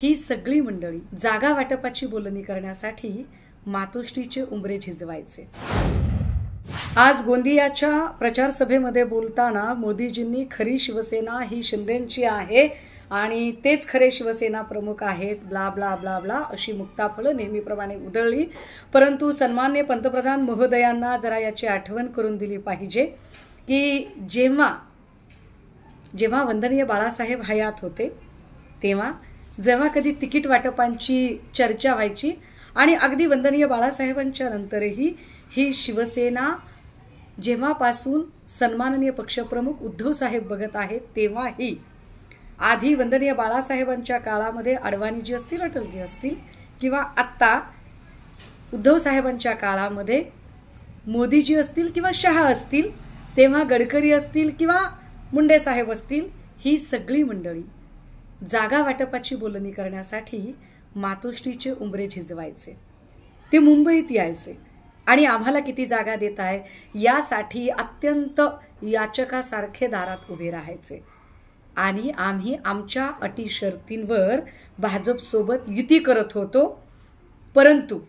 ही सगळी मंडळी जागा वाटपाची बोलणी करण्यासाठी मातोश्रीचे उंबरे झिजवायचे। आज गोंदियाच्या प्रचार सभेमध्ये बोलताना मोदीजींनी खरी शिवसेना ही शिंदेंची आहे आणि तेच खरे शिवसेना प्रमुख आहेत, ब्ला ब्ला ब्ला ब्ला अशी मुक्ताफळं नेहमीप्रमाणे उधळली। परंतु सन्माननीय पंतप्रधान महोदयांना जरा याची आठवण करून दिली पाहिजे की जेव्हा वंदनीय बाळासाहेब हयात होते तेव्हा जेव्हा कधी तिकीट वाटपांची चर्चा व्हायची आणि अगदी वंदनीय बाळासाहेबांच्या नंतरही ही शिवसेना जेव्हापासून सन्माननीय पक्षप्रमुख उद्धव साहेब बघत आहेत तेव्हाही आधी वंदनीय बाळासाहेबांच्या काळामध्ये अडवाणीजी असतील, अटलजी असतील किंवा आत्ता उद्धव साहेबांच्या काळामध्ये मोदीजी असतील किंवा शहा असतील, तेव्हा गडकरी असतील किंवा मुंडे साहेब असतील, ही सगळी मंडळी जागा वाटपाची बोलणी करण्यासाठी मातोश्रीचे उंबरे झिजवायचे। ते मुंबईत यायचे आणि आम्हाला किती जागा देत आहे यासाठी अत्यंत याचकासारखे दारात उभे राहायचे आणि आम्ही आमच्या अटी शर्तींवर भाजप सोबत युती करत होतो। परंतु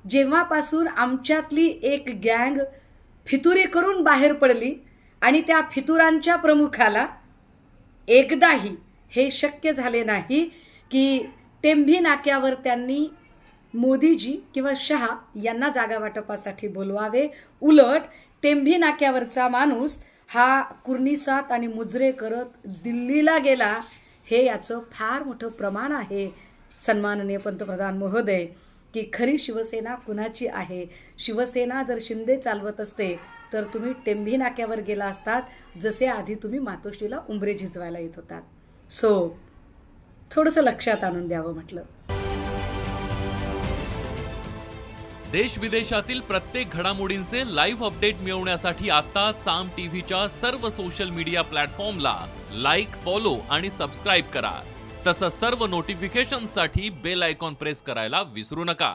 जेव्हापासून आमच्यातली एक गँग फितुरी करून बाहेर पडली आणि त्या फितुरांच्या प्रमुखाला एकदाही हे शक्य झाले नाही की टेंभी नाक्यावर त्यांनी मोदीजी किंवा शहा यांना जागा वाटपासाठी बोलवावे, उलट टेंभी नाक्यावरचा माणूस हा कुर्निसात आणि मुजरे करत दिल्लीला गेला। हे याचं फार मोठं प्रमाण आहे सन्माननीय पंतप्रधान महोदय की खरी शिवसेना कुणाची आहे। शिवसेना जर शिंदे चालवत असते तर तुम्ही टेंभी नाक्यावर गेला असतात, जसे आधी तुम्ही मातोश्रीला उंबरे झिजवायला येत होतात। थोडंसं लक्षात आणून द्यावं म्हटलं। देश विदेशातील प्रत्येक घडामोडींचे लाईव्ह अपडेट मिळवण्यासाठी आता साम टीव्हीच्या सर्व सोशल मीडिया प्लॅटफॉर्मला लाईक, फॉलो आणि सबस्क्राईब करा। तसंच सर्व नोटिफिकेशनसाठी बेल आयकॉन प्रेस करायला विसरू नका।